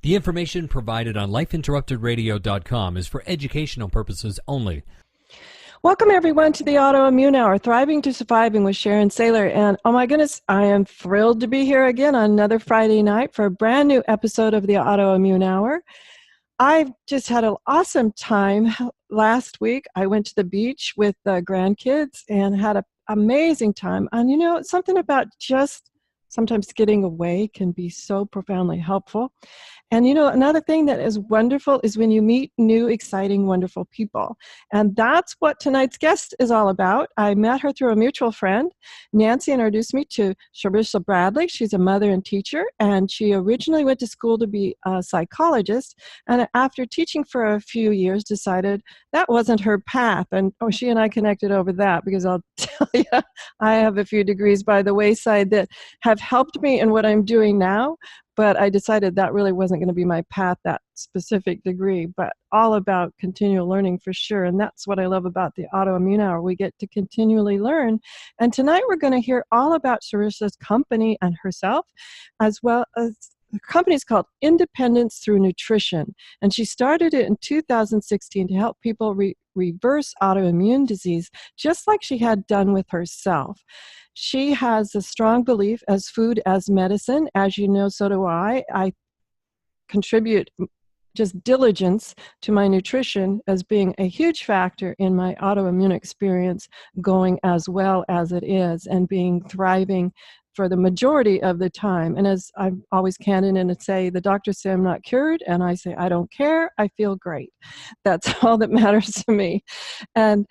The information provided on lifeinterruptedradio.com is for educational purposes only. Welcome, everyone, to the Autoimmune Hour, Thriving to Surviving with Sharon Saylor. And oh my goodness, I am thrilled to be here again on another Friday night for a brand new episode of the Autoimmune Hour. I've just had an awesome time. Last week, I went to the beach with the grandkids and had an amazing time. And you know, something about just sometimes getting away can be so profoundly helpful. And you know, another thing that is wonderful is when you meet new, exciting, wonderful people. And that's what tonight's guest is all about. I met her through a mutual friend. Nancy introduced me to Sharissa Bradley. She's a mother and teacher, and she originally went to school to be a psychologist. And after teaching for a few years, decided that wasn't her path. And she and I connected over that, because I'll tell you, I have a few degrees by the wayside that have helped me in what I'm doing now. But I decided that really wasn't going to be my path, that specific degree, but all about continual learning for sure. And that's what I love about the Autoimmune Hour. We get to continually learn. And tonight we're going to hear all about Sharissa's company and herself, as well as the company is called Independence Through Nutrition. And she started it in 2016 to help people reverse autoimmune disease, just like she had done with herself. She has a strong belief as food as medicine. As you know, so do I. I contribute just diligence to my nutrition as being a huge factor in my autoimmune experience going as well as it is, and being thriving for the majority of the time. And as I'm always candid and say, the doctors say I'm not cured, and I say, I don't care, I feel great. That's all that matters to me. And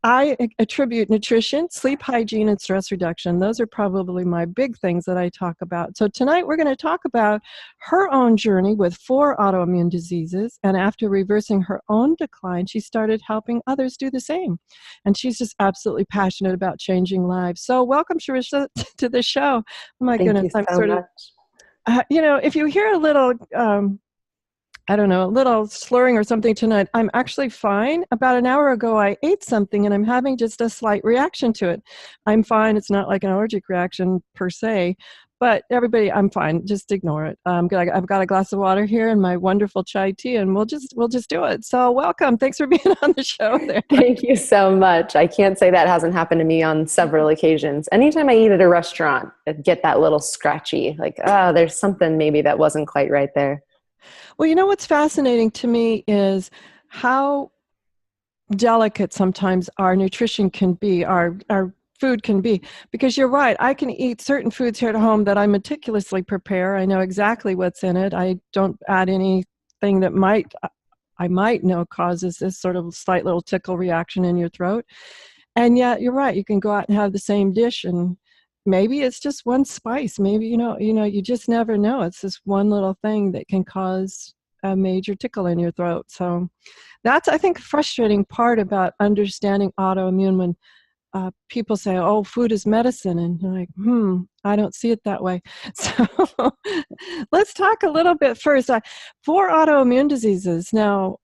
I attribute nutrition, sleep hygiene, and stress reduction. Those are probably my big things that I talk about. So tonight we're going to talk about her own journey with 4 autoimmune diseases. And after reversing her own decline, she started helping others do the same. And she's just absolutely passionate about changing lives. So welcome, Sharissa, to the show. Oh my goodness, I'm so much. You know, if you hear a little I don't know, a little slurring or something tonight, I'm actually fine. About an hour ago, I ate something and I'm having just a slight reaction to it. I'm fine. It's not like an allergic reaction per se, but everybody, I'm fine. Just ignore it. I've got a glass of water here and my wonderful chai tea, and we'll just do it. So welcome. Thanks for being on the show there. Thank you so much. I can't say that hasn't happened to me on several occasions. Anytime I eat at a restaurant, I get that little scratchy, like, oh, there's something maybe that wasn't quite right there. Well, you know what's fascinating to me is how delicate sometimes our nutrition can be, our food can be. Because you're right, I can eat certain foods here at home that I meticulously prepare. I know exactly what's in it. I don't add anything that I might know causes this sort of slight little tickle reaction in your throat. And yet, you're right, you can go out and have the same dish, and maybe it's just one spice. Maybe, you just never know. It's this one little thing that can cause a major tickle in your throat. So that's, I think, a frustrating part about understanding autoimmune, when people say, oh, food is medicine. And you're like, I don't see it that way. So let's talk a little bit first. 4 autoimmune diseases. Now,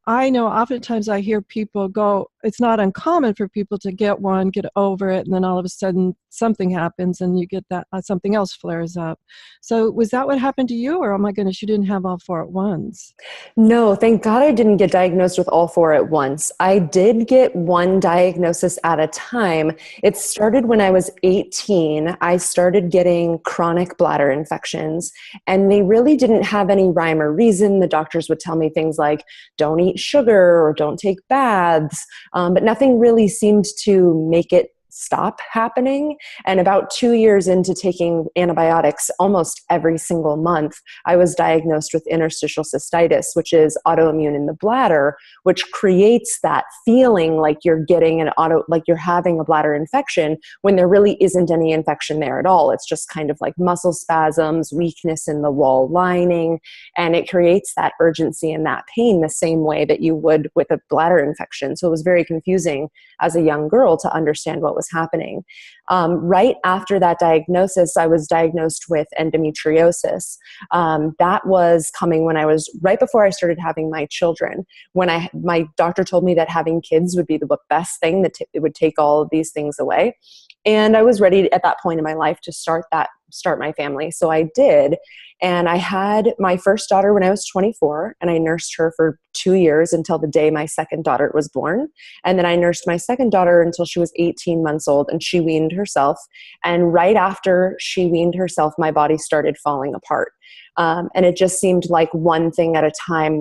I know oftentimes I hear people go, it's not uncommon for people to get one, get over it, and then all of a sudden something happens and you get that something else flares up. So was that what happened to you? Or, oh my goodness, you didn't have all 4 at once? No, thank God I didn't get diagnosed with all 4 at once. I did get one diagnosis at a time. It started when I was 18. I started getting chronic bladder infections, and they really didn't have any rhyme or reason. The doctors would tell me things like, don't eat sugar or don't take baths. But nothing really seemed to make it stop happening. And about 2 years into taking antibiotics almost every single month, I was diagnosed with interstitial cystitis, which is autoimmune in the bladder, which creates that feeling like you're getting like you're having a bladder infection when there really isn't any infection there at all. It's just kind of like muscle spasms, weakness in the wall lining, and it creates that urgency and that pain the same way that you would with a bladder infection. So it was very confusing as a young girl to understand what was happening. Right after that diagnosis, I was diagnosed with endometriosis. That was coming when I was right before I started having my children. When my doctor told me that having kids would be the best thing, that it would take all of these things away. And I was ready at that point in my life to start that start my family. So I did. And I had my first daughter when I was 24, and I nursed her for 2 years until the day my second daughter was born. And then I nursed my second daughter until she was 18 months old, and she weaned herself. And right after she weaned herself, my body started falling apart. And it just seemed like one thing at a time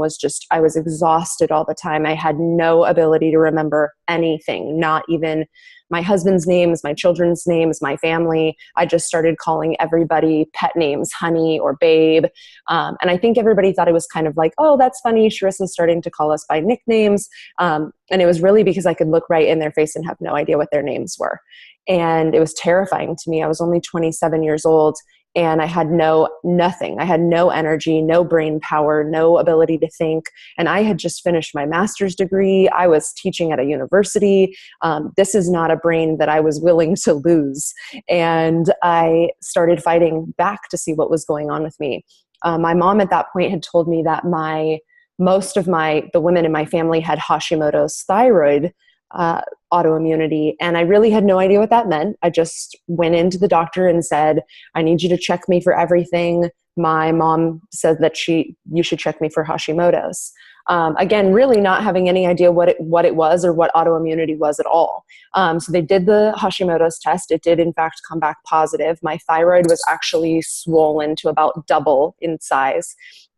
I was exhausted all the time. I had no ability to remember anything, not even my husband's names, my children's names, my family. I just started calling everybody pet names, honey or babe. And I think everybody thought it was kind of like, oh, that's funny. Sharissa's starting to call us by nicknames. And it was really because I could look right in their face and have no idea what their names were. And it was terrifying to me. I was only 27 years old. And I had nothing. I had no energy, no brain power, no ability to think. And I had just finished my master's degree. I was teaching at a university. This is not a brain that I was willing to lose. And I started fighting back to see what was going on with me. My mom at that point had told me that most of the women in my family had Hashimoto's thyroid autoimmunity. And I really had no idea what that meant. I just went into the doctor and said, I need you to check me for everything. My mom said that you should check me for Hashimoto's. Again, really not having any idea what it was or what autoimmunity was at all. So they did the Hashimoto's test. It did in fact come back positive. My thyroid was actually swollen to about double in size.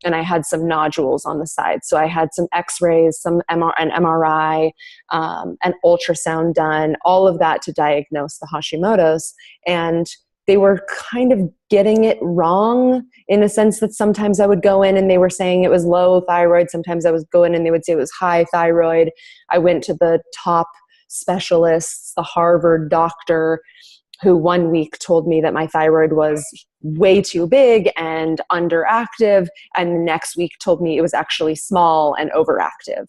And I had some nodules on the side. So I had some x-rays, an MRI, an ultrasound done, all of that to diagnose the Hashimoto's. And they were kind of getting it wrong in a sense that sometimes I would go in and they were saying it was low thyroid. Sometimes I was going and they would say it was high thyroid. I went to the top specialists, the Harvard doctor, who 1 week told me that my thyroid was way too big and underactive, and the next week told me it was actually small and overactive.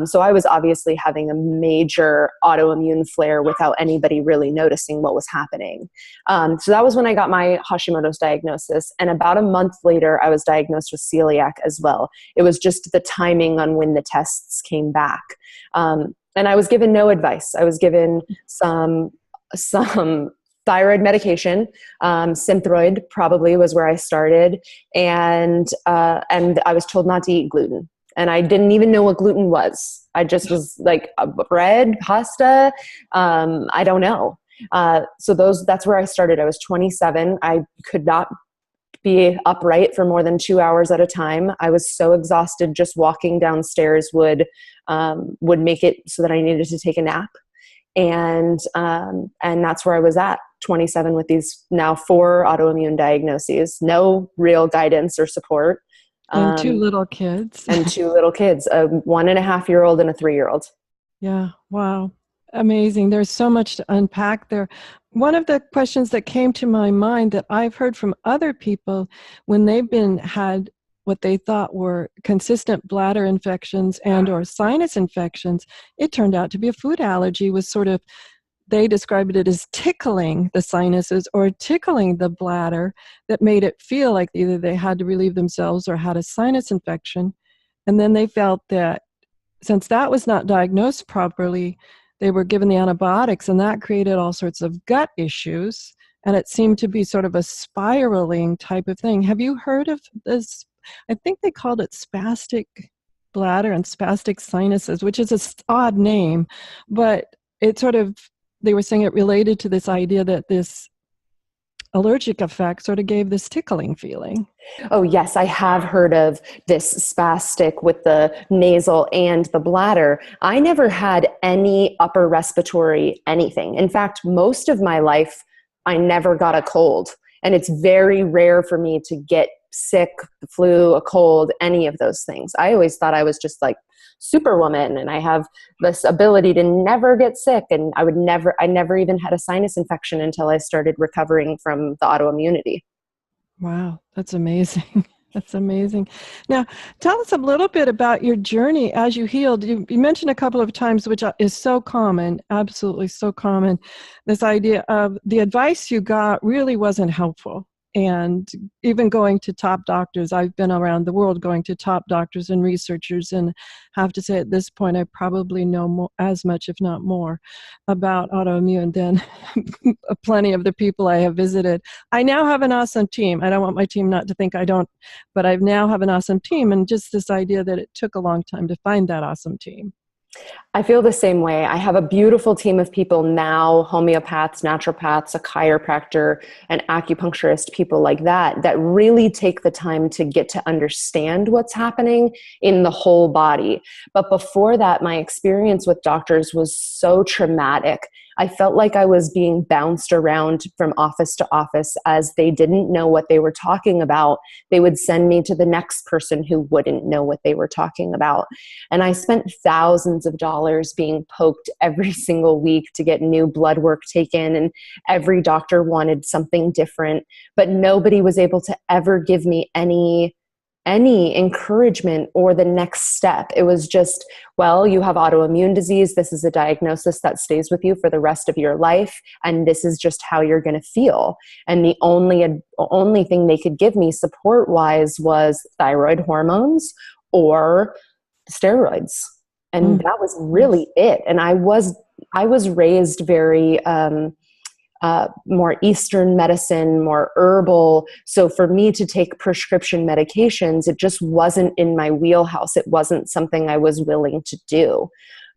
So I was obviously having a major autoimmune flare without anybody really noticing what was happening. So that was when I got my Hashimoto's diagnosis, and about a month later, I was diagnosed with celiac as well. It was just the timing on when the tests came back. And I was given no advice. I was given some thyroid medication. Synthroid probably was where I started. And I was told not to eat gluten. And I didn't even know what gluten was. I just was like bread, pasta. I don't know. So that's where I started. I was 27. I could not be upright for more than 2 hours at a time. I was so exhausted. Just walking downstairs would make it so that I needed to take a nap. And that's where I was at, 27, with these now 4 autoimmune diagnoses, no real guidance or support. And 2 little kids. And 2 little kids, a 1.5-year-old and a 3-year-old. Yeah. Wow. Amazing. There's so much to unpack there. One of the questions that came to my mind that I've heard from other people when they've had what they thought were consistent bladder infections and or sinus infections, it turned out to be a food allergy. Was sort of, they described it as tickling the sinuses or tickling the bladder that made it feel like either they had to relieve themselves or had a sinus infection. And then they felt that since that was not diagnosed properly, they were given the antibiotics, and that created all sorts of gut issues. And it seemed to be sort of a spiraling type of thing. Have you heard of this? I think they called it spastic bladder and spastic sinuses, which is an odd name, but it sort of, they were saying it related to this idea that this allergic effect sort of gave this tickling feeling. Oh, yes, I have heard of this spastic with the nasal and the bladder. I never had any upper respiratory anything. In fact, most of my life, I never got a cold. And it's very rare for me to get sick, the flu, a cold, any of those things. I always thought I was just like superwoman and I have this ability to never get sick. And I never even had a sinus infection until I started recovering from the autoimmunity. Wow, that's amazing. That's amazing. Now, tell us a little bit about your journey as you healed. You mentioned a couple of times, which is so common, absolutely so common, this idea of the advice you got really wasn't helpful. and even going to top doctors. I've been around the world going to top doctors and researchers, and have to say at this point I probably know as much, if not more, about autoimmune than plenty of the people I have visited. I now have an awesome team. I don't want my team not to think I don't, but I now have an awesome team, and just this idea that it took a long time to find that awesome team. I feel the same way. I have a beautiful team of people now, homeopaths, naturopaths, a chiropractor, an acupuncturist, people like that, that really take the time to get to understand what's happening in the whole body. But before that, my experience with doctors was so traumatic. I felt like I was being bounced around from office to office as they didn't know what they were talking about. They would send me to the next person who wouldn't know what they were talking about. And I spent thousands of dollars being poked every single week to get new blood work taken. And every doctor wanted something different, but nobody was able to ever give me any encouragement or the next step. It was just, well, you have autoimmune disease. This is a diagnosis that stays with you for the rest of your life. And this is just how you're going to feel. And the only thing they could give me support-wise was thyroid hormones or steroids. And that was really it. And I was raised very, more Eastern medicine, more herbal. So for me to take prescription medications, it just wasn't in my wheelhouse. It wasn't something I was willing to do.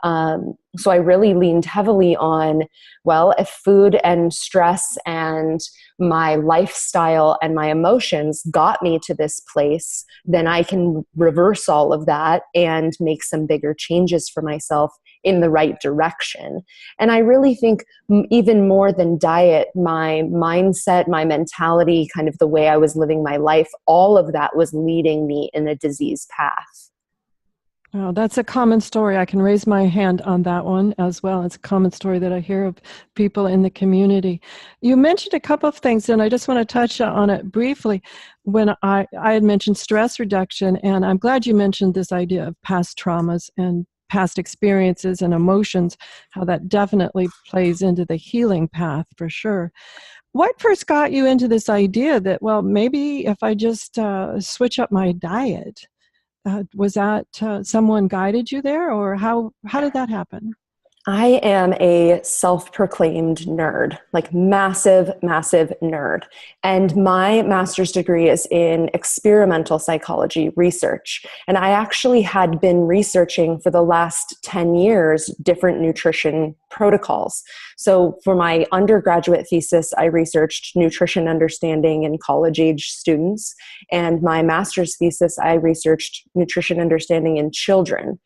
So I really leaned heavily on, well, if food and stress and my lifestyle and my emotions got me to this place, then I can reverse all of that and make some bigger changes for myself in the right direction. And I really think even more than diet, my mindset, my mentality, kind of the way I was living my life, all of that was leading me in a disease path. Oh, that's a common story. I can raise my hand on that one as well. It's a common story that I hear of people in the community. You mentioned a couple of things, and I just want to touch on it briefly. When I had mentioned stress reduction, and I'm glad you mentioned this idea of past traumas and past experiences and emotions, how that definitely plays into the healing path for sure. What first got you into this idea that, well, maybe if I just switch up my diet? Was that someone guided you there, or how did that happen? I am a self-proclaimed nerd, like massive, massive nerd. And my master's degree is in experimental psychology research. And I actually had been researching for the last 10 years different nutrition protocols. So for my undergraduate thesis, I researched nutrition understanding in college-age students. And my master's thesis, I researched nutrition understanding in children.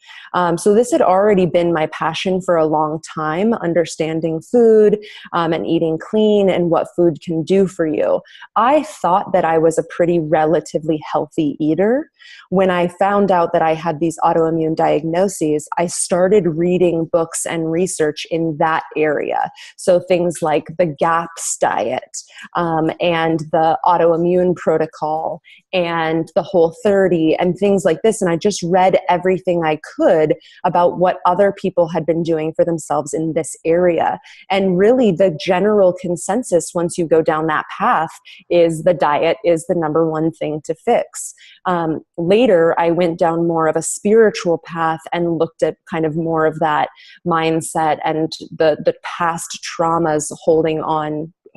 So this had already been my passion for a long time, understanding food and eating clean and what food can do for you. I thought that I was a pretty relatively healthy eater. When I found out that I had these autoimmune diagnoses, I started reading books and research in that area. So things like the GAPS diet and the autoimmune protocol and the Whole30 and things like this. And I just read everything I could about what other people had been doing for themselves in this area. And really the general consensus once you go down that path is the diet is the number one thing to fix. Later, I went down more of a spiritual path and looked at kind of more of that mindset and the past traumas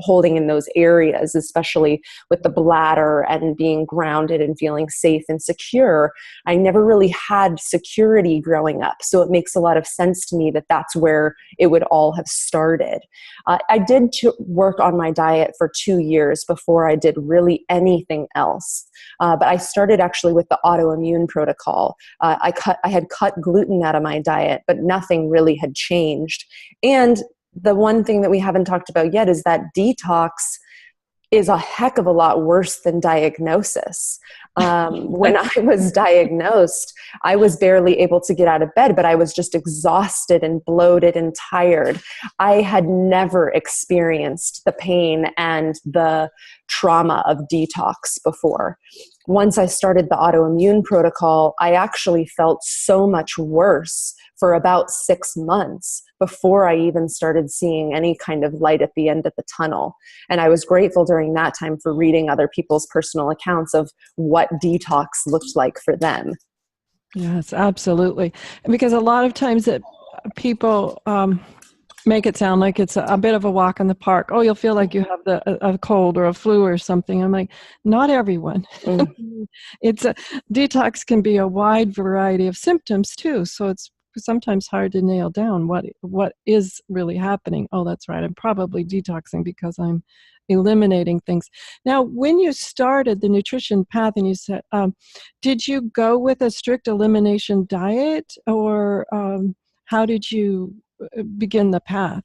holding in those areas, especially with the bladder and being grounded and feeling safe and secure. I never really had security growing up. So it makes a lot of sense to me that that's where it would all have started. I did work on my diet for 2 years before I did really anything else. But I started actually with the autoimmune protocol. I had cut gluten out of my diet, but nothing really had changed. And the one thing that we haven't talked about yet is that detox is a heck of a lot worse than diagnosis. When I was diagnosed, I was barely able to get out of bed, but I was just exhausted and bloated and tired. I had never experienced the pain and the trauma of detox before. Once I started the autoimmune protocol, I actually felt so much worse for about 6 months before I even started seeing any kind of light at the end of the tunnel. And I was grateful during that time for reading other people's personal accounts of what detox looked like for them. Yes, absolutely. Because a lot of times that people make it sound like it's a bit of a walk in the park. Oh, you'll feel like you have a cold or a flu or something. I'm like, not everyone. It's a detox can be a wide variety of symptoms too. So it's sometimes hard to nail down what is really happening. Oh, that's right. I'm probably detoxing because I'm eliminating things. Now, when you started the nutrition path and you said, did you go with a strict elimination diet, or how did you begin the path?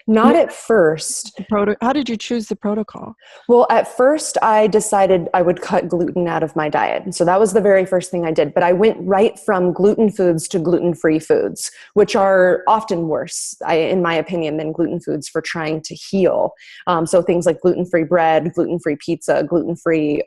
Not at first. How did you choose the protocol? Well, at first I decided I would cut gluten out of my diet. And so that was the very first thing I did. But I went right from gluten foods to gluten-free foods, which are often worse, in my opinion, than gluten foods for trying to heal. So things like gluten-free bread, gluten-free pizza, gluten-free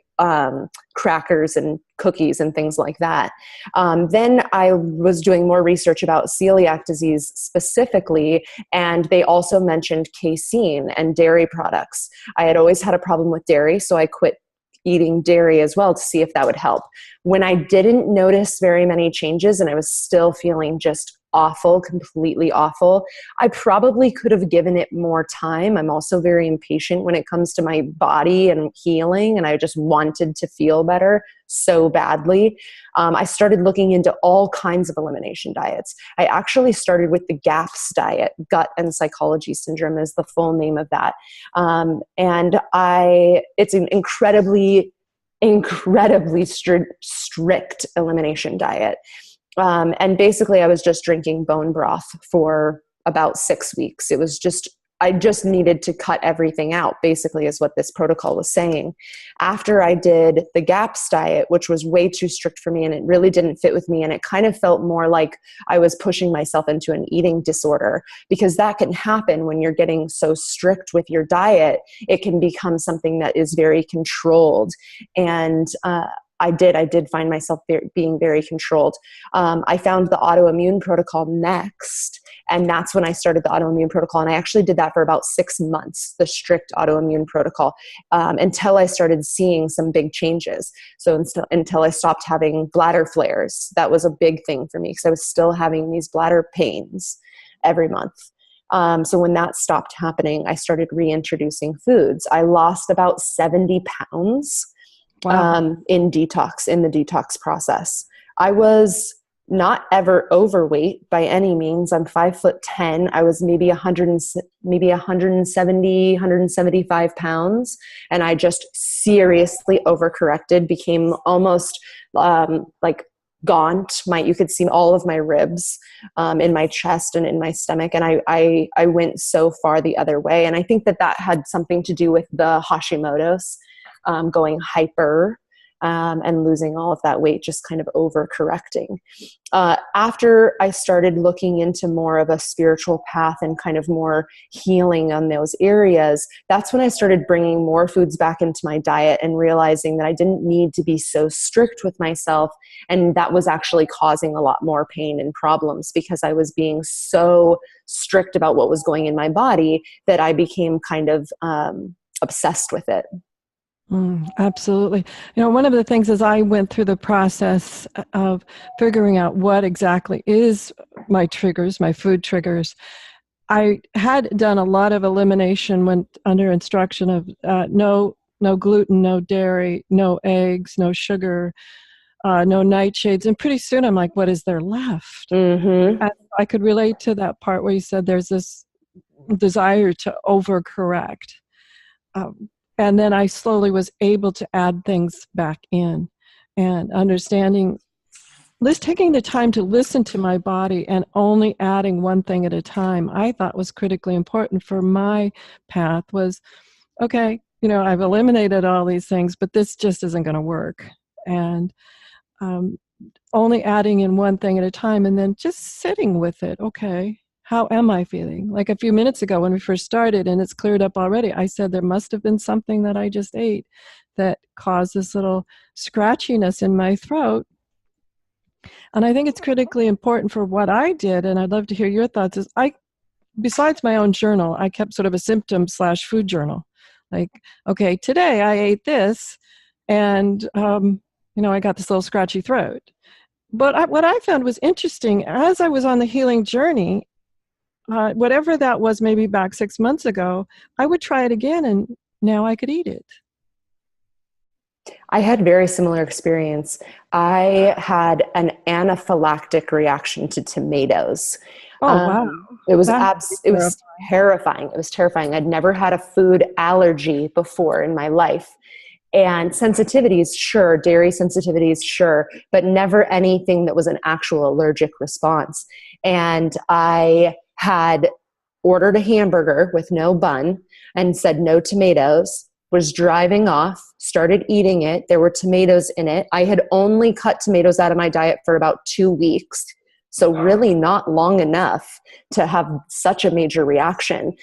crackers and cookies and things like that. Then I was doing more research about celiac disease specifically, and they also mentioned casein and dairy products. I had always had a problem with dairy, so I quit eating dairy as well to see if that would help. When I didn't notice very many changes and I was still feeling just awful, completely awful, I probably could have given it more time. I'm also very impatient when it comes to my body and healing, and I just wanted to feel better so badly. I started looking into all kinds of elimination diets. I actually started with the GAPS diet, gut and psychology syndrome is the full name of that. It's an incredibly strict elimination diet. And basically I was just drinking bone broth for about 6 weeks. I just needed to cut everything out, basically, is what this protocol was saying. After I did the GAPS diet, which was way too strict for me and it really didn't fit with me, and it kind of felt more like I was pushing myself into an eating disorder, because that can happen when you're getting so strict with your diet. It can become something that is very controlled. And I did find myself being very controlled. I found the autoimmune protocol next, and that's when I started the autoimmune protocol. And I actually did that for about 6 months, the strict autoimmune protocol, until I started seeing some big changes. So until I stopped having bladder flares. That was a big thing for me because I was still having these bladder pains every month. So when that stopped happening, I started reintroducing foods. I lost about 70 pounds. Wow. In the detox process. I was not ever overweight by any means. I'm 5'10". I was maybe 170, 175 pounds. And I just seriously overcorrected, became almost like gaunt. You could see all of my ribs in my chest and in my stomach. And I went so far the other way. And I think that had something to do with the Hashimoto's. Going hyper and losing all of that weight, just kind of overcorrecting. After I started looking into more of a spiritual path and kind of more healing on those areas, that's when I started bringing more foods back into my diet and realizing that I didn't need to be so strict with myself. And that was actually causing a lot more pain and problems because I was being so strict about what was going in my body that I became kind of obsessed with it. Absolutely. One of the things as I went through the process of figuring out what exactly is my triggers, my food triggers, I had done a lot of elimination when under instruction of no gluten, no dairy, no eggs, no sugar, no nightshades. And pretty soon I'm like, what is there left? Mm-hmm. And I could relate to that part where you said there's this desire to overcorrect. And then I slowly was able to add things back in and understanding, taking the time to listen to my body and only adding one thing at a time, I thought was critically important for my path was, okay, I've eliminated all these things, but this just isn't going to work. And only adding in one thing at a time and then just sitting with it. Okay. How am I feeling? Like a few minutes ago when we first started, and it's cleared up already, I said there must have been something that I just ate that caused this little scratchiness in my throat. And I think it's critically important for what I did, and I'd love to hear your thoughts, is besides my own journal, I kept sort of a symptom/food journal. Like, okay, today I ate this, and, I got this little scratchy throat. But what I found was interesting, as I was on the healing journey, whatever that was maybe back 6 months ago, I would try it again, and now I could eat it. I had very similar experience. I had an anaphylactic reaction to tomatoes. Oh, wow. It was terrifying. It was terrifying. I'd never had a food allergy before in my life. And sensitivities, sure, dairy sensitivities, sure, but never anything that was an actual allergic response. And I had ordered a hamburger with no bun and said no tomatoes, was driving off, started eating it. There were tomatoes in it. I had only cut tomatoes out of my diet for about 2 weeks. So really not long enough to have such a major reaction.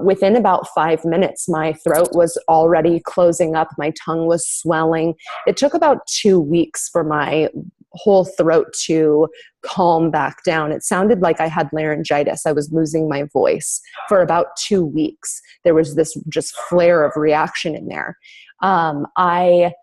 Within about 5 minutes, my throat was already closing up. My tongue was swelling. It took about 2 weeks for my whole throat to calm back down. It sounded like I had laryngitis. I was losing my voice for about 2 weeks. There was this just flare of reaction in there. I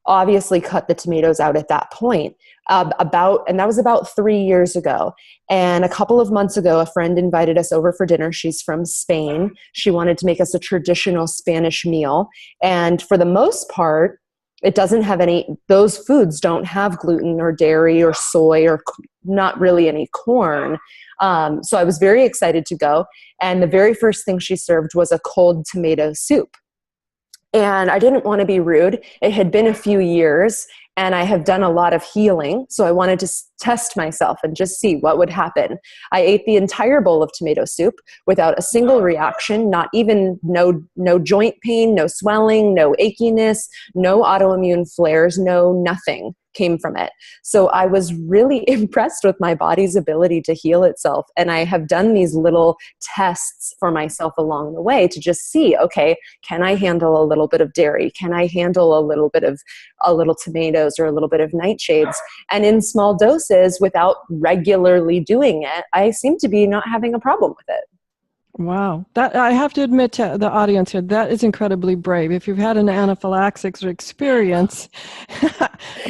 obviously cut the tomatoes out at that point. And that was about 3 years ago. And a couple of months ago, a friend invited us over for dinner. She's from Spain. She wanted to make us a traditional Spanish meal. And for the most part, it doesn't have those foods don't have gluten or dairy or soy or not really any corn. So I was very excited to go. And the very first thing she served was a cold tomato soup. And I didn't want to be rude. It had been a few years and I have done a lot of healing. So I wanted to test myself and just see what would happen. I ate the entire bowl of tomato soup without a single reaction, not even no joint pain, no swelling, no achiness, no autoimmune flares, no nothing came from it. So I was really impressed with my body's ability to heal itself. And I have done these little tests for myself along the way to just see, okay, can I handle a little bit of dairy? Can I handle a little tomatoes or a little bit of nightshades? And in small doses without regularly doing it, I seem to be not having a problem with it. Wow. That I have to admit to the audience here, that is incredibly brave. If you've had an anaphylaxis experience,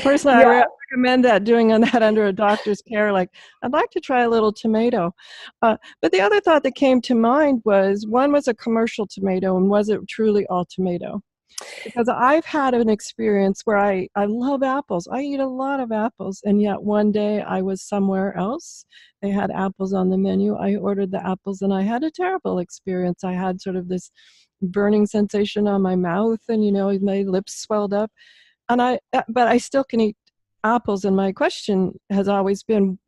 personally, I recommend doing that under a doctor's care. Like, I'd like to try a little tomato. But the other thought that came to mind was, one was a commercial tomato, and was it truly all tomato? Because I've had an experience where I love apples. I eat a lot of apples. And yet one day I was somewhere else. They had apples on the menu. I ordered the apples and I had a terrible experience. I had sort of this burning sensation on my mouth and, my lips swelled up. But I still can eat apples. And my question has always been,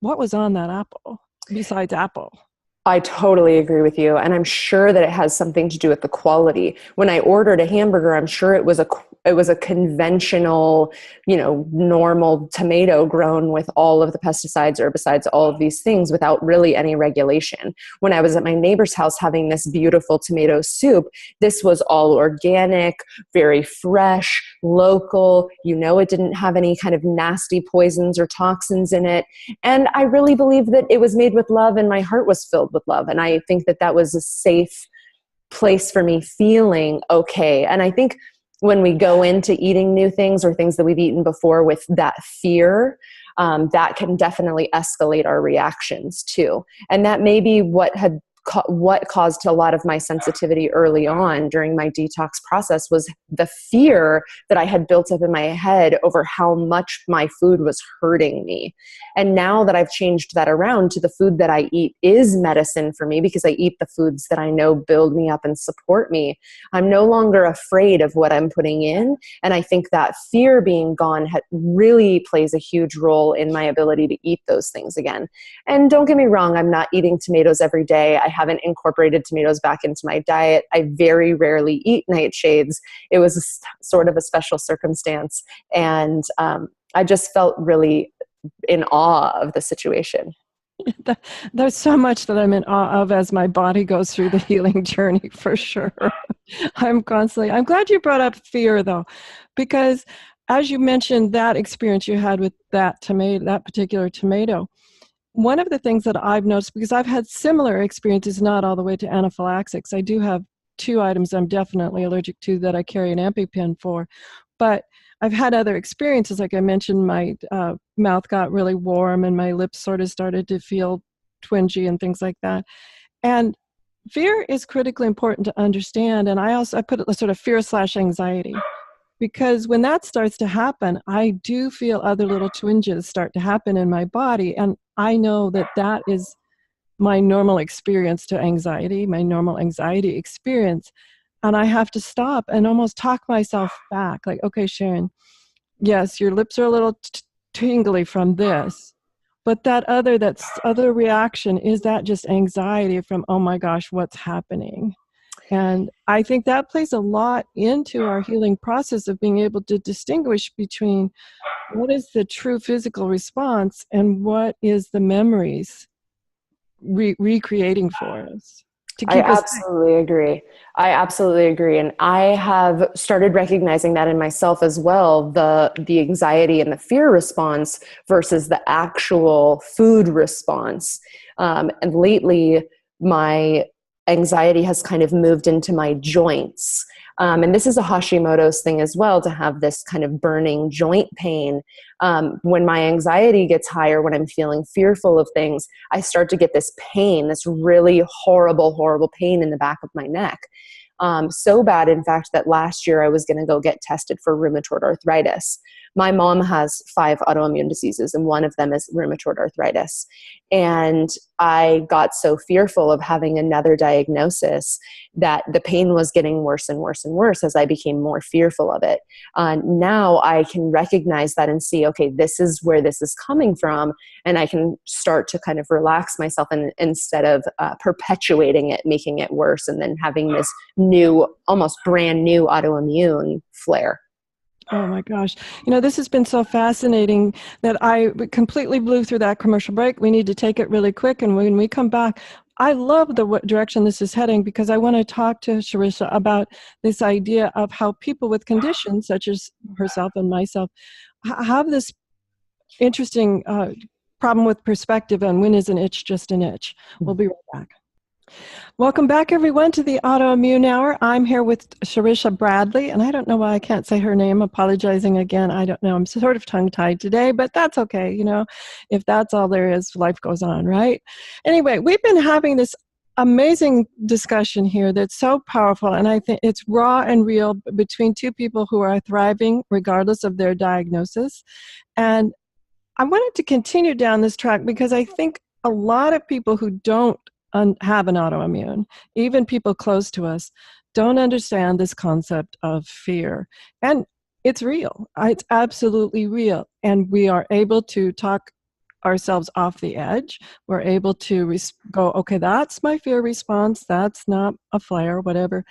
what was on that apple besides apple? I totally agree with you. And I'm sure that it has something to do with the quality. When I ordered a hamburger, I'm sure it was a conventional, normal tomato grown with all of the pesticides, herbicides, all of these things without really any regulation. When I was at my neighbor's house having this beautiful tomato soup, this was all organic, very fresh, local. It didn't have any kind of nasty poisons or toxins in it. And I really believe that it was made with love and my heart was filled with love. And I think that was a safe place for me feeling okay. And I think when we go into eating new things or things that we've eaten before with that fear, that can definitely escalate our reactions too. And that may be what caused a lot of my sensitivity early on during my detox process was the fear that I had built up in my head over how much my food was hurting me. And now that I've changed that around to the food that I eat is medicine for me because I eat the foods that I know build me up and support me, I'm no longer afraid of what I'm putting in. And I think that fear being gone really plays a huge role in my ability to eat those things again. And don't get me wrong, I'm not eating tomatoes every day. I haven't incorporated tomatoes back into my diet. I very rarely eat nightshades. It was sort of a special circumstance. And I just felt really in awe of the situation. There's so much that I'm in awe of as my body goes through the healing journey, for sure. I'm glad you brought up fear though, because as you mentioned, that experience you had with that tomato, that particular tomato, one of the things that I've noticed, because I've had similar experiences, not all the way to anaphylaxis. I do have 2 items I'm definitely allergic to that I carry an EpiPen for. But I've had other experiences. Like I mentioned, my mouth got really warm and my lips sort of started to feel twingy and things like that. And fear is critically important to understand. And I put it sort of fear/anxiety. Because when that starts to happen, I do feel other little twinges start to happen in my body. And I know that that is my normal experience to anxiety, my normal anxiety experience. And I have to stop and almost talk myself back. Like, okay, Sharon, yes, your lips are a little tingly from this. But that other reaction, is that just anxiety from, oh my gosh, what's happening? And I think that plays a lot into our healing process of being able to distinguish between what is the true physical response and what is the memories recreating for us to keep us safe. I absolutely agree. And I have started recognizing that in myself as well, the anxiety and the fear response versus the actual food response. And lately, my anxiety has kind of moved into my joints. And this is a Hashimoto's thing as well, to have this kind of burning joint pain. When my anxiety gets higher, when I'm feeling fearful of things, I start to get this pain, this really horrible, horrible pain in the back of my neck. So bad, in fact, that last year I was going to go get tested for rheumatoid arthritis. My mom has 5 autoimmune diseases, and one of them is rheumatoid arthritis. And I got so fearful of having another diagnosis that the pain was getting worse and worse and worse as I became more fearful of it. Now I can recognize that and see, okay, this is where this is coming from. And I can start to kind of relax myself, and instead of perpetuating it, making it worse, and then having this new, almost brand new autoimmune flare. Oh my gosh. This has been so fascinating that I completely blew through that commercial break. We need to take it really quick. And when we come back, I love the direction this is heading, because I want to talk to Sharissa about this idea of how people with conditions such as herself and myself have this interesting problem with perspective, and when is an itch just an itch. We'll be right back. Welcome back, everyone, to the Autoimmune Hour. I'm here with Sharissa Bradley, and I don't know why I can't say her name. Apologizing again. I don't know. I'm sort of tongue-tied today, but that's okay. If that's all there is, life goes on, right? Anyway, we've been having this amazing discussion here that's so powerful, and I think it's raw and real between 2 people who are thriving regardless of their diagnosis. And I wanted to continue down this track because I think a lot of people who don't have an autoimmune, even people close to us, don't understand this concept of fear. And it's real. It's absolutely real. And we are able to talk ourselves off the edge. We're able to go, okay, that's my fear response. That's not a flare, whatever.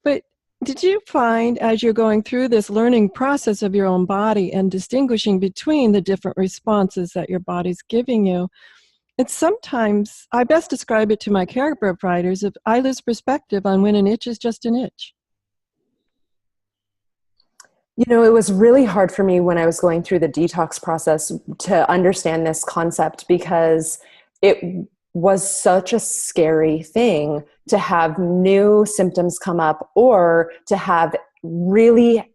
But did you find, as you're going through this learning process of your own body and distinguishing between the different responses that your body's giving you, it's sometimes, I best describe it to my care providers, if I lose perspective on when an itch is just an itch. It was really hard for me when I was going through the detox process to understand this concept, because it was such a scary thing to have new symptoms come up, or to have really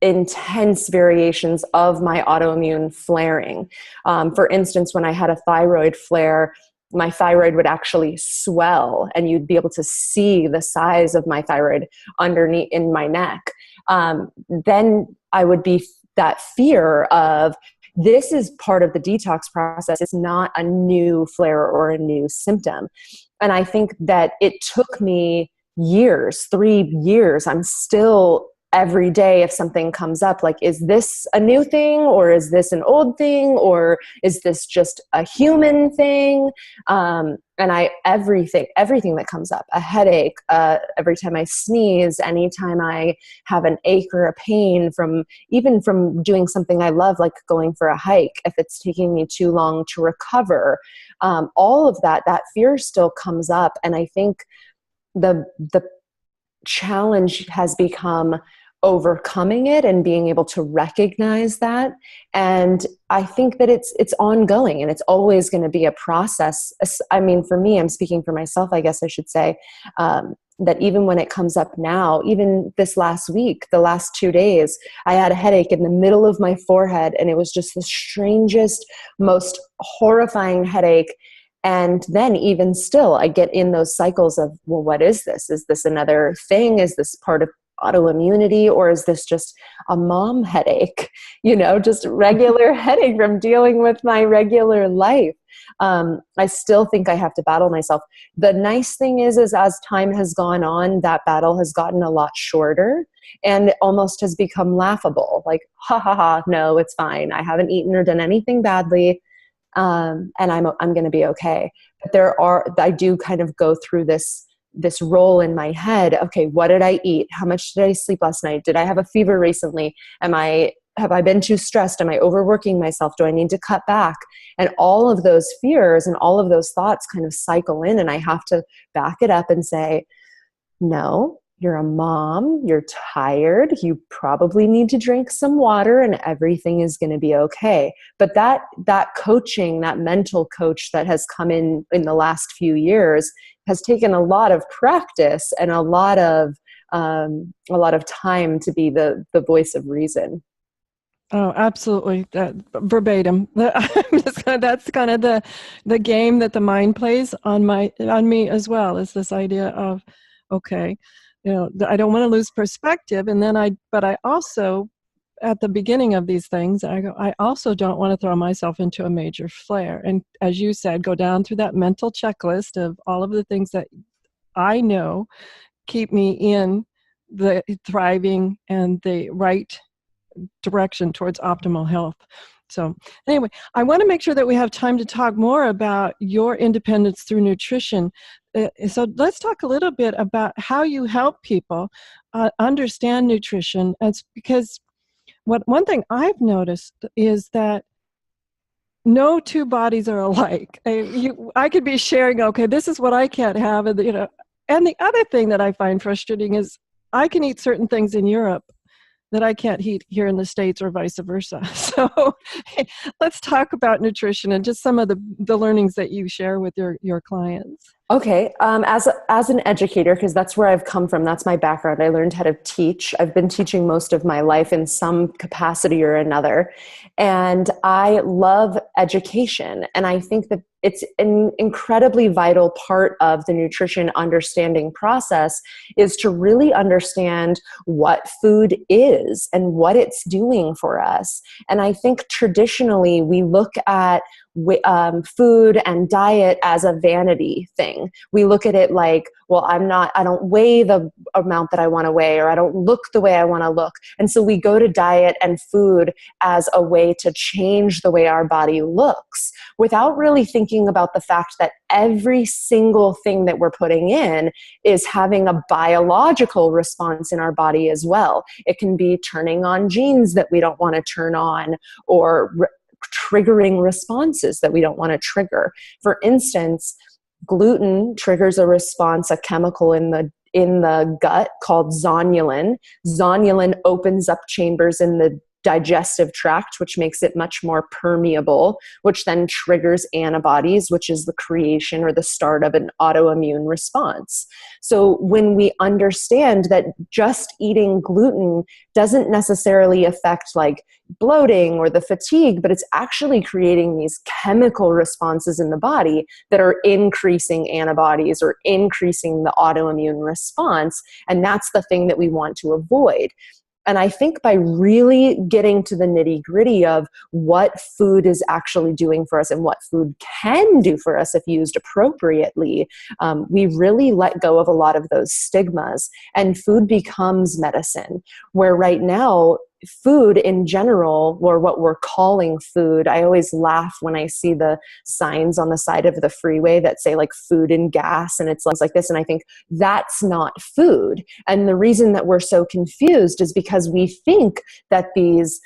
intense variations of my autoimmune flaring. For instance, when I had a thyroid flare, my thyroid would actually swell, and you'd be able to see the size of my thyroid underneath in my neck. Then I would be that fear of, this is part of the detox process. It's not a new flare or a new symptom. And I think that it took me years, 3 years. I'm still, every day, if something comes up, like, is this a new thing, or is this an old thing, or is this just a human thing? And everything that comes up, a headache, every time I sneeze, anytime I have an ache or a pain even from doing something I love, like going for a hike, if it's taking me too long to recover, all of that fear still comes up. And I think the challenge has become, overcoming it and being able to recognize that. And I think that it's ongoing, and it's always going to be a process. I mean, for me, I'm speaking for myself, I guess I should say, that even when it comes up now, even this last week, the last 2 days, I had a headache in the middle of my forehead, and it was just the strangest, most horrifying headache. And then even still, I get in those cycles of, well, what is this? Is this another thing? Is this part of autoimmunity, or is this just a mom headache? Just regular headache from dealing with my regular life. I still think I have to battle myself. The nice thing is as time has gone on, that battle has gotten a lot shorter, and it almost has become laughable. Like, ha ha ha, no, it's fine. I haven't eaten or done anything badly. And I'm going to be okay. But I do kind of go through this role in my head. Okay, what did I eat? How much did I sleep last night? Did I have a fever recently? Have I been too stressed? Am I overworking myself? Do I need to cut back? And all of those fears and all of those thoughts kind of cycle in, and I have to back it up and say, no, you're a mom, you're tired, you probably need to drink some water, and everything is going to be okay. But that coaching, that mental coach that has come in the last few years has taken a lot of practice and a lot of time to be the voice of reason. Oh, absolutely. Verbatim. That's kind of the game that the mind plays on me as well, is this idea of, okay, I don't want to lose perspective. And then but I also, at the beginning of these things, I also don't want to throw myself into a major flare. And as you said, go down through that mental checklist of all of the things that I know keep me in the thriving and the right direction towards optimal health. So anyway, I want to make sure that we have time to talk more about your independence through nutrition. So let's talk a little bit about how you help people understand nutrition. It's because one thing I've noticed is that no two bodies are alike. I could be sharing, okay, this is what I can't have, and and the other thing that I find frustrating is I can eat certain things in Europe that I can't eat here in the States, or vice versa. So let's talk about nutrition and just some of the learnings that you share with your clients. Okay. As an educator, because that's where I've come from, that's my background. I learned how to teach. I've been teaching most of my life in some capacity or another. And I love education. And I think that it's an incredibly vital part of the nutrition understanding process is to really understand what food is and what it's doing for us. And I think traditionally we look at food and diet as a vanity thing. We look at it like, well, I don't weigh the amount that I want to weigh, or I don't look the way I want to look. And so we go to diet and food as a way to change the way our body looks, without really thinking about the fact that every single thing that we're putting in is having a biological response in our body as well. It can be turning on genes that we don't want to turn on, or triggering responses that we don't want to trigger. For instance, gluten triggers a response, a chemical in the gut called zonulin. Zonulin opens up chambers in the digestive tract, which makes it much more permeable, which then triggers antibodies, which is the creation or the start of an autoimmune response. So when we understand that just eating gluten doesn't necessarily affect like bloating or the fatigue, but it's actually creating these chemical responses in the body that are increasing antibodies or increasing the autoimmune response. And that's the thing that we want to avoid. And I think by really getting to the nitty-gritty of what food is actually doing for us and what food can do for us if used appropriately, we really let go of a lot of those stigmas, and food becomes medicine. Where right now, food in general, or what we're calling food, I always laugh when I see the signs on the side of the freeway that say like food and gas, and it's like this, and I think that's not food. And the reason that we're so confused is because we think that these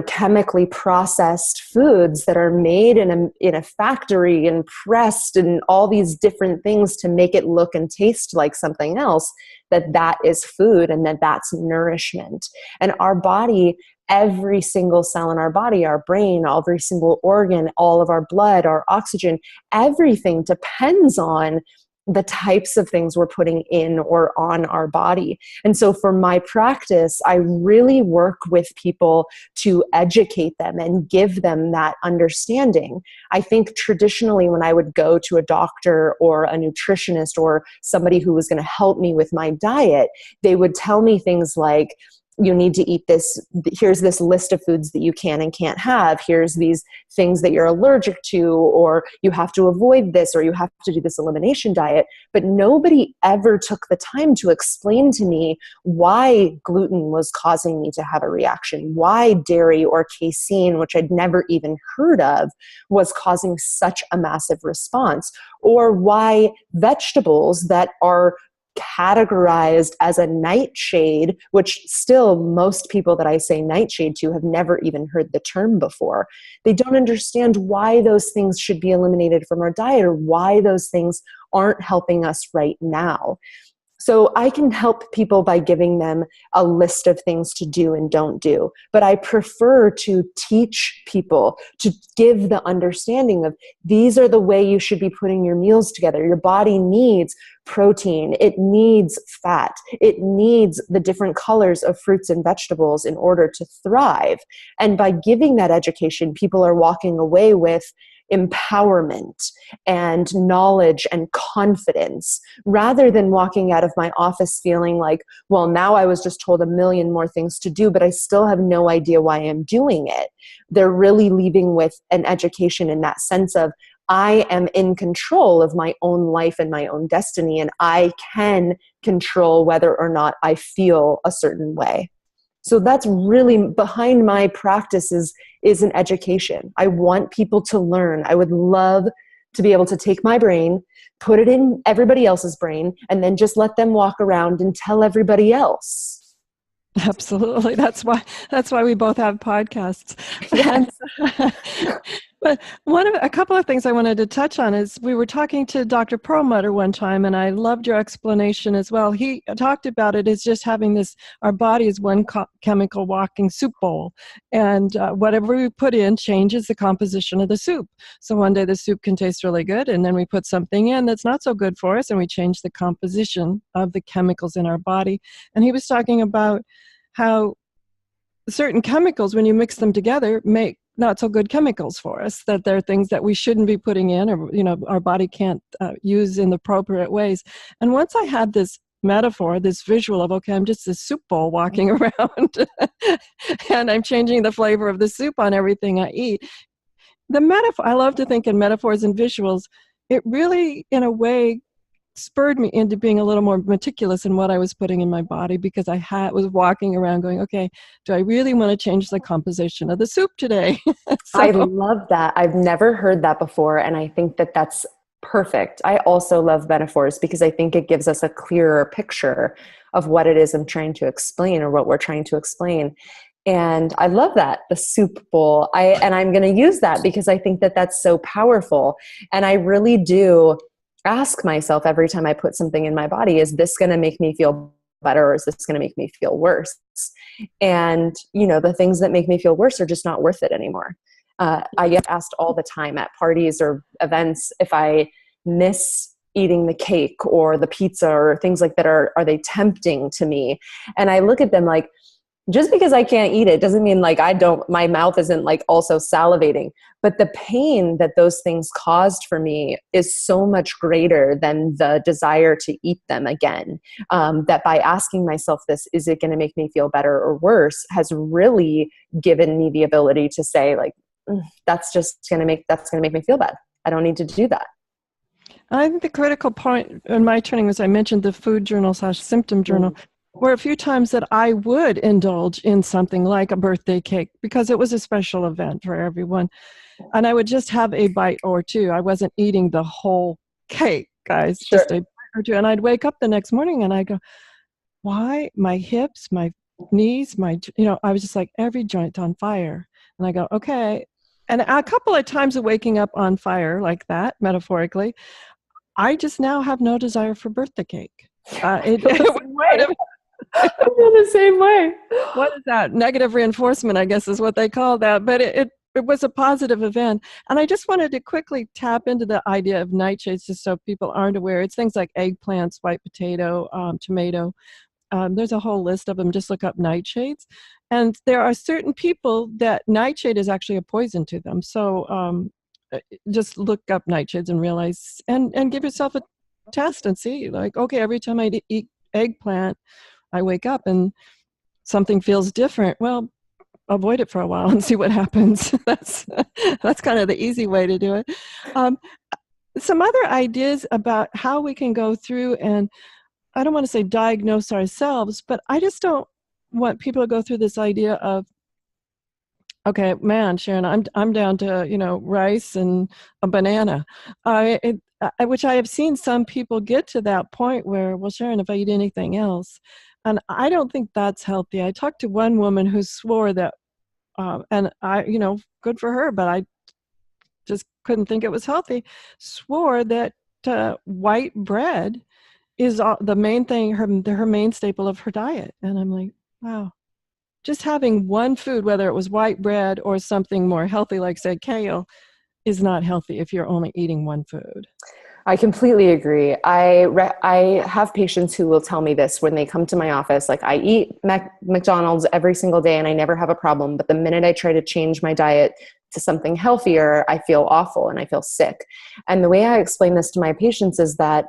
chemically processed foods that are made in a factory and pressed and all these different things to make it look and taste like something else, that is food and that's nourishment. And our body, every single cell in our body, our brain, every single organ, all of our blood, our oxygen, everything depends on the types of things we're putting in or on our body. And so for my practice, I really work with people to educate them and give them that understanding. I think traditionally when I would go to a doctor or a nutritionist or somebody who was going to help me with my diet, they would tell me things like, you need to eat this, here's this list of foods that you can and can't have, here's these things that you're allergic to, or you have to avoid this, or you have to do this elimination diet. But nobody ever took the time to explain to me why gluten was causing me to have a reaction, why dairy or casein, which I'd never even heard of, was causing such a massive response, or why vegetables that are categorized as a nightshade, which still most people that I say nightshade to have never even heard the term before. They don't understand why those things should be eliminated from our diet or why those things aren't helping us right now. So I can help people by giving them a list of things to do and don't do. But I prefer to teach people, to give the understanding of these are the way you should be putting your meals together. Your body needs protein. It needs fat. It needs the different colors of fruits and vegetables in order to thrive. And by giving that education, people are walking away with empowerment and knowledge and confidence, rather than walking out of my office feeling like, well, now I was just told a million more things to do, but I still have no idea why I'm doing it. They're really leaving with an education in that sense of, I am in control of my own life and my own destiny, and I can control whether or not I feel a certain way. So that's really behind my practice is an education. I want people to learn. I would love to be able to take my brain, put it in everybody else's brain, and then just let them walk around and tell everybody else. Absolutely. That's why we both have podcasts. Yes. But a couple of things I wanted to touch on is we were talking to Dr. Perlmutter one time, and I loved your explanation as well. He talked about it as just having our body is one chemical walking soup bowl, and whatever we put in changes the composition of the soup. So one day the soup can taste really good, and then we put something in that's not so good for us, and we change the composition of the chemicals in our body. And he was talking about how certain chemicals, when you mix them together, make not so good chemicals for us, that there are things that we shouldn't be putting in, or our body can't use in the appropriate ways. And once I had this metaphor, this visual of, okay, I'm just a soup bowl walking around and I'm changing the flavor of the soup on everything I eat. The metaphor, I love to think in metaphors and visuals. It really, in a way, spurred me into being a little more meticulous in what I was putting in my body, because I was walking around going, okay, do I really want to change the composition of the soup today? I love that. I've never heard that before, and I think that that's perfect. I also love metaphors because I think it gives us a clearer picture of what it is I'm trying to explain, or what we're trying to explain. And I love that, the soup bowl. And I'm going to use that because I think that that's so powerful. And I really do ask myself every time I put something in my body, is this going to make me feel better, or is this going to make me feel worse? And, the things that make me feel worse are just not worth it anymore. I get asked all the time at parties or events if I miss eating the cake or the pizza or things like that. Are they tempting to me? And I look at them like, just because I can't eat it doesn't mean like my mouth isn't like also salivating. But the pain that those things caused for me is so much greater than the desire to eat them again. That by asking myself this, is it going to make me feel better or worse, has really given me the ability to say like, that's going to make me feel bad. I don't need to do that. I think the critical point in my training was I mentioned the food journal / symptom journal. Were a few times that I would indulge in something like a birthday cake because it was a special event for everyone. And I would just have a bite or two. I wasn't eating the whole cake, guys, Just a bite or two. And I'd wake up the next morning and I'd go, why? My hips, my knees, I was just like every joint on fire. And I go, okay. And a couple of times of waking up on fire like that, metaphorically, I just now have no desire for birthday cake. It was kind of, I feel the same way. what is that? Negative reinforcement, I guess is what they call that. But it was a positive event. And I just wanted to quickly tap into the idea of nightshades just so people aren't aware. It's things like eggplants, white potato, tomato. There's a whole list of them. Just look up nightshades. And there are certain people that nightshade is actually a poison to them. So just look up nightshades and realize, and give yourself a test and see, like, okay, every time I eat eggplant, I wake up and something feels different. Well, avoid it for a while and see what happens. That's kind of the easy way to do it. Some other ideas about how we can go through, and I don't want to say diagnose ourselves, but I just don't want people to go through this idea of, okay, man, Sharon, I'm down to rice and a banana, which I have seen some people get to that point where, well, Sharon, if I eat anything else, and I don't think that's healthy. I talked to one woman who swore that, and good for her, but I just couldn't think it was healthy. Swore that white bread is the main thing, her main staple of her diet, and I'm like, wow. Just having one food, whether it was white bread or something more healthy, like, say, kale, is not healthy if you're only eating one food. I completely agree. I have patients who will tell me this when they come to my office, like, I eat McDonald's every single day and I never have a problem. But the minute I try to change my diet to something healthier, I feel awful and I feel sick. And the way I explain this to my patients is that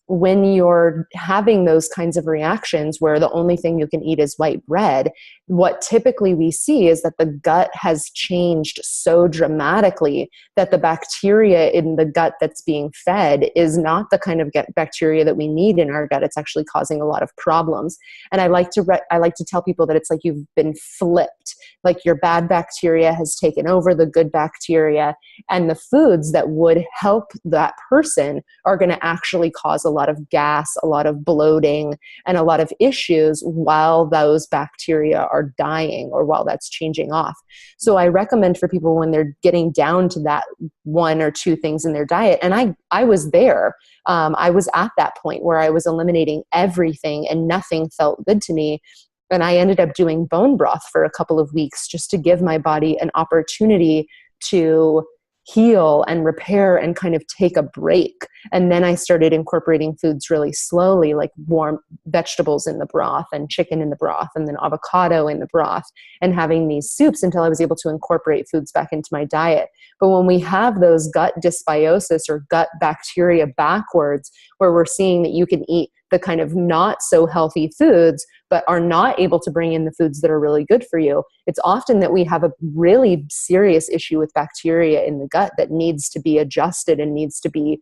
when you're having those kinds of reactions where the only thing you can eat is white bread, what typically we see is that the gut has changed so dramatically that the bacteria in the gut that's being fed is not the kind of bacteria that we need in our gut. It's actually causing a lot of problems. And I like to tell people that it's like you've been flipped, like your bad bacteria has taken over the good bacteria, and the foods that would help that person are going to actually cause a lot of gas, a lot of bloating, and a lot of issues while those bacteria are dying or while that's changing off. So I recommend for people when they're getting down to that one or two things in their diet, and I was there. I was at that point where I was eliminating everything and nothing felt good to me. And I ended up doing bone broth for a couple of weeks just to give my body an opportunity to heal and repair and kind of take a break. And then I started incorporating foods really slowly, like warm vegetables in the broth and chicken in the broth and then avocado in the broth, and having these soups until I was able to incorporate foods back into my diet. But when we have those gut dysbiosis or gut bacteria backwards, where we're seeing that you can eat the kind of not so healthy foods, but are not able to bring in the foods that are really good for you, it's often that we have a really serious issue with bacteria in the gut that needs to be adjusted and needs to be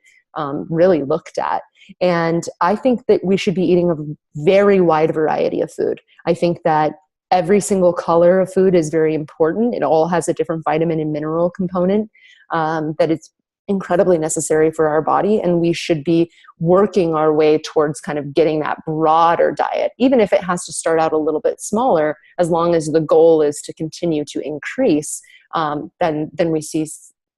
really looked at. And I think that we should be eating a very wide variety of food. I think that every single color of food is very important. It all has a different vitamin and mineral component that it's incredibly necessary for our body, and we should be working our way towards kind of getting that broader diet, even if it has to start out a little bit smaller, as long as the goal is to continue to increase, then we see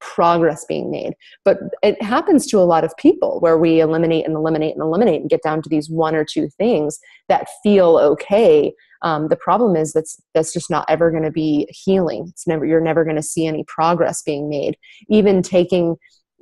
progress being made. But it happens to a lot of people where we eliminate and eliminate and eliminate and get down to these one or two things that feel okay. The problem is that's just not ever going to be healing. You're never going to see any progress being made. Even taking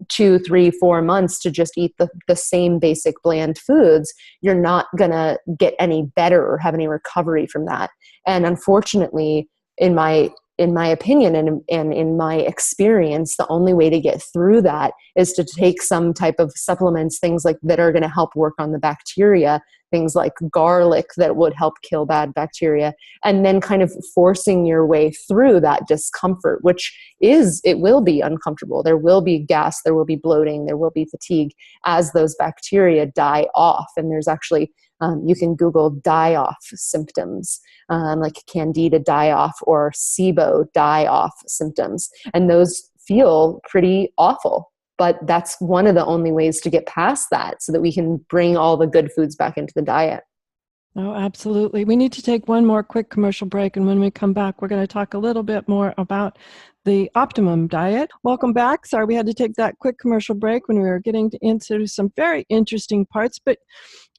2, 3, 4 months to just eat the same basic bland foods, you're not going to get any better or have any recovery from that. And unfortunately, in my opinion and in my experience, the only way to get through that is to take some type of supplements, things like that are going to help work on the bacteria, things like garlic that would help kill bad bacteria, and then kind of forcing your way through that discomfort, it will be uncomfortable. There will be gas, there will be bloating, there will be fatigue as those bacteria die off. And there's actually, you can Google die-off symptoms, like Candida die-off or SIBO die-off symptoms. And those feel pretty awful. But that's one of the only ways to get past that so that we can bring all the good foods back into the diet. Oh, absolutely. We need to take one more quick commercial break. And when we come back, we're going to talk a little bit more about the optimum diet. Welcome back. Sorry, we had to take that quick commercial break when we were getting into some very interesting parts. But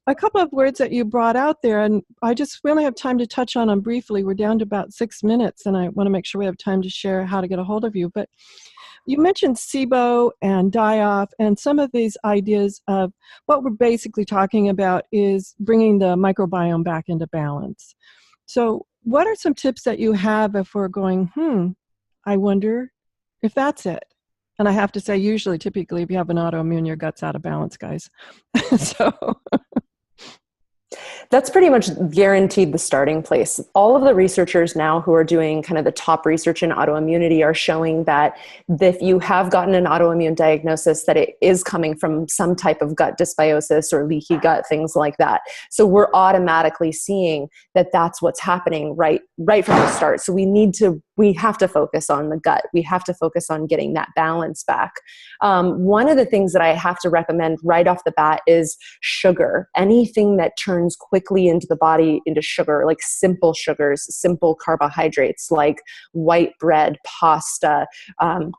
a couple of words that you brought out there, and we only have time to touch on them briefly. We're down to about 6 minutes, and I want to make sure we have time to share how to get a hold of you. But you mentioned SIBO and die-off, and some of these ideas of what we're basically talking about is bringing the microbiome back into balance. So what are some tips that you have if we're going, I wonder if that's it? And I have to say, usually, typically, if you have an autoimmune, your gut's out of balance, guys. So That's pretty much guaranteed the starting place. All of the researchers now who are doing kind of the top research in autoimmunity are showing that if you have gotten an autoimmune diagnosis, that it is coming from some type of gut dysbiosis or leaky gut, things like that. So we're automatically seeing that that's what's happening right from the start. So we have to focus on the gut. We have to focus on getting that balance back. One of the things that I have to recommend right off the bat is sugar. Anything that turns quickly into the body into sugar, like simple sugars, simple carbohydrates, like white bread, pasta,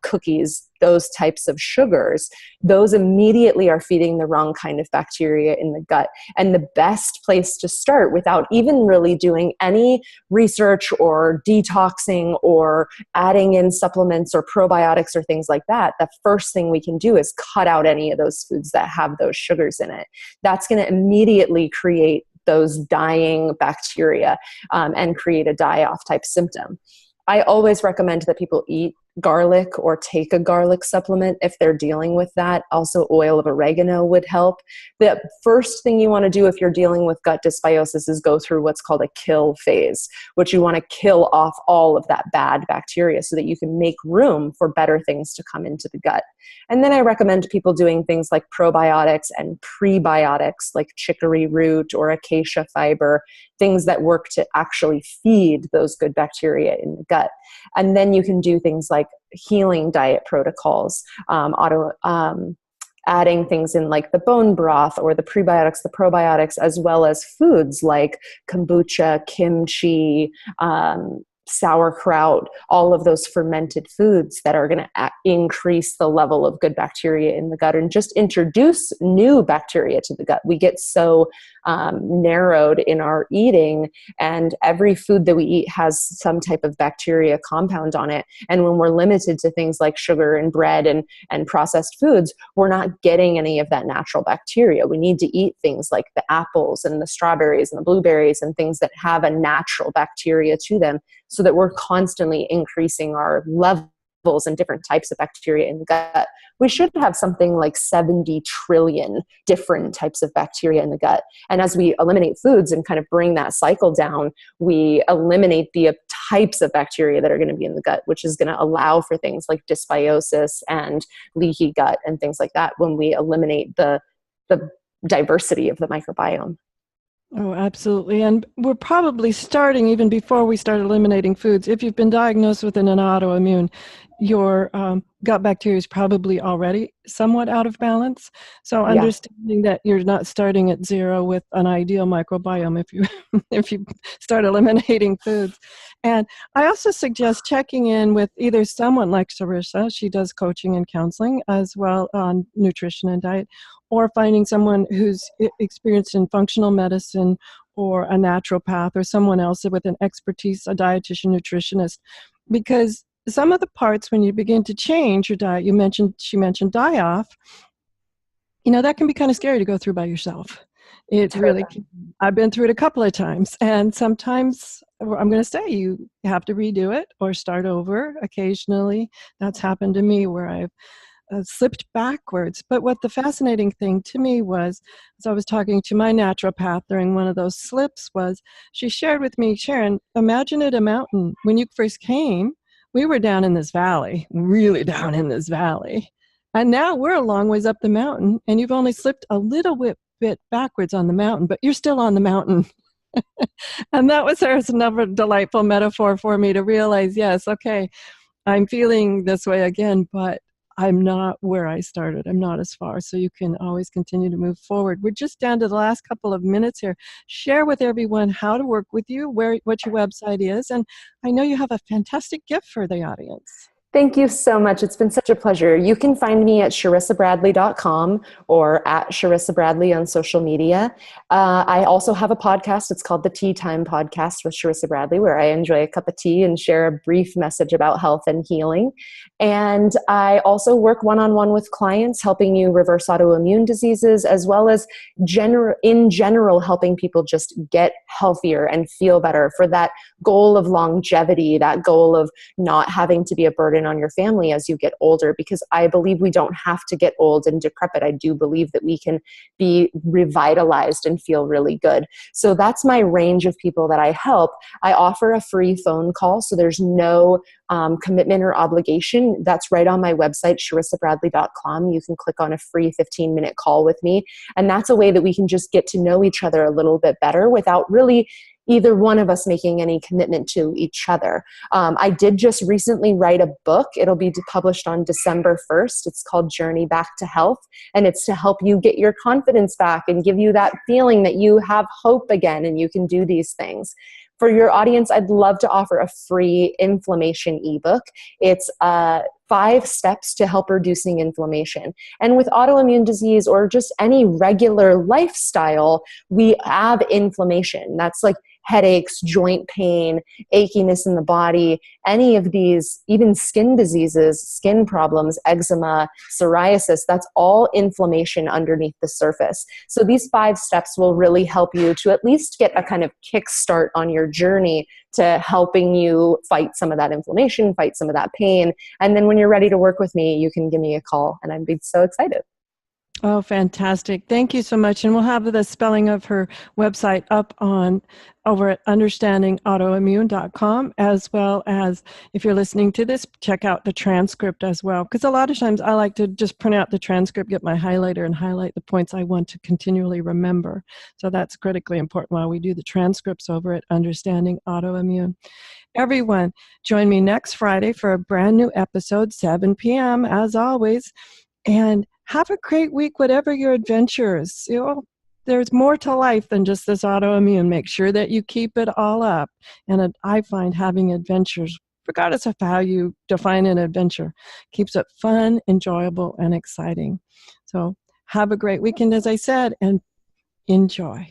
cookies, those types of sugars, those immediately are feeding the wrong kind of bacteria in the gut. And the best place to start, without even really doing any research or detoxing or adding in supplements or probiotics or things like that, the first thing we can do is cut out any of those foods that have those sugars in it. That's going to immediately create those dying bacteria and create a die-off type symptom. I always recommend that people eat garlic or take a garlic supplement if they're dealing with that. Also, oil of oregano would help. The first thing you want to do if you're dealing with gut dysbiosis is go through what's called a kill phase, which you want to kill off all of that bad bacteria so that you can make room for better things to come into the gut. And then I recommend people doing things like probiotics and prebiotics like chicory root or acacia fiber, things that work to actually feed those good bacteria in the gut. And then you can do things like healing diet protocols, adding things in like the bone broth or the prebiotics, the probiotics, as well as foods like kombucha, kimchi, sauerkraut, all of those fermented foods that are going to increase the level of good bacteria in the gut and just introduce new bacteria to the gut. We get so narrowed in our eating, and every food that we eat has some type of bacteria compound on it. And when we're limited to things like sugar and bread and processed foods, we're not getting any of that natural bacteria. We need to eat things like the apples and the strawberries and the blueberries and things that have a natural bacteria to them, so that we're constantly increasing our levels and different types of bacteria in the gut. We should have something like 70 trillion different types of bacteria in the gut. And as we eliminate foods and kind of bring that cycle down, we eliminate the types of bacteria that are going to be in the gut, which is going to allow for things like dysbiosis and leaky gut and things like that when we eliminate the diversity of the microbiome. Oh, absolutely. And we're probably starting even before we start eliminating foods. If you've been diagnosed with an autoimmune, your gut bacteria is probably already somewhat out of balance. So understanding that you're not starting at zero with an ideal microbiome if you if you start eliminating foods. And I also suggest checking in with either someone like Sharissa, she does coaching and counseling as well on nutrition and diet, or finding someone who's experienced in functional medicine or a naturopath or someone else with an expertise, a dietitian, nutritionist. Because some of the parts when you begin to change your diet, she mentioned die-off, that can be kind of scary to go through by yourself. It really, I've been through it a couple of times, and sometimes I'm going to say you have to redo it or start over occasionally. That's happened to me where I've slipped backwards. But what the fascinating thing to me was, as I was talking to my naturopath during one of those slips, was she shared with me, Sharon, imagine it a mountain. When you first came, we were down in this valley, really down in this valley. And now we're a long ways up the mountain, and you've only slipped a little bit backwards on the mountain, but you're still on the mountain. And that was another delightful metaphor for me to realize, yes, okay, I'm feeling this way again, but I'm not where I started. I'm not as far. So you can always continue to move forward. We're just down to the last couple of minutes here. Share with everyone how to work with you, what your website is. And I know you have a fantastic gift for the audience. Thank you so much. It's been such a pleasure. You can find me at sharissabradley.com or at Sharissa Bradley on social media. I also have a podcast. It's called the Tea Time Podcast with Sharissa Bradley, where I enjoy a cup of tea and share a brief message about health and healing. And I also work one-on-one with clients, helping you reverse autoimmune diseases, as well as in general, helping people just get healthier and feel better for that goal of longevity, that goal of not having to be a burden on your family as you get older, because I believe we don't have to get old and decrepit. I do believe that we can be revitalized and feel really good. So that's my range of people that I help. I offer a free phone call, so there's no commitment or obligation. That's right on my website, sharissabradley.com. You can click on a free 15-minute call with me. And that's a way that we can just get to know each other a little bit better without really either one of us making any commitment to each other. I did just recently write a book. It'll be published on December 1st. It's called Journey Back to Health, and it's to help you get your confidence back and give you that feeling that you have hope again and you can do these things. For your audience, I'd love to offer a free inflammation ebook. It's 5 steps to help reducing inflammation. And with autoimmune disease or just any regular lifestyle, we have inflammation. That's like headaches, joint pain, achiness in the body, any of these, even skin diseases, skin problems, eczema, psoriasis, that's all inflammation underneath the surface. So these 5 steps will really help you to at least get a kind of kickstart on your journey to helping you fight some of that inflammation, fight some of that pain. And then when you're ready to work with me, you can give me a call, and I'd be so excited. Oh, fantastic. Thank you so much. And we'll have the spelling of her website up over at understandingautoimmune.com, as well as if you're listening to this, check out the transcript as well. Because a lot of times I like to just print out the transcript, get my highlighter and highlight the points I want to continually remember. So that's critically important while we do the transcripts over at Understanding Autoimmune. Everyone, join me next Friday for a brand new episode, 7 p.m. as always. And have a great week, whatever your adventure is. There's more to life than just this autoimmune. Make sure that you keep it all up. And I find having adventures, regardless of how you define an adventure, keeps it fun, enjoyable, and exciting. So have a great weekend, as I said, and enjoy.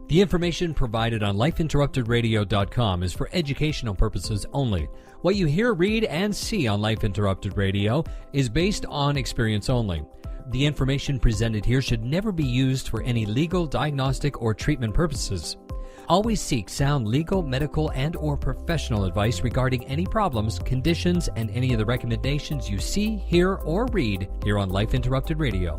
The information provided on lifeinterruptedradio.com is for educational purposes only. What you hear, read, and see on Life Interrupted Radio is based on experience only. The information presented here should never be used for any legal, diagnostic, or treatment purposes. Always seek sound legal, medical, and/or professional advice regarding any problems, conditions, and any of the recommendations you see, hear, or read here on Life Interrupted Radio.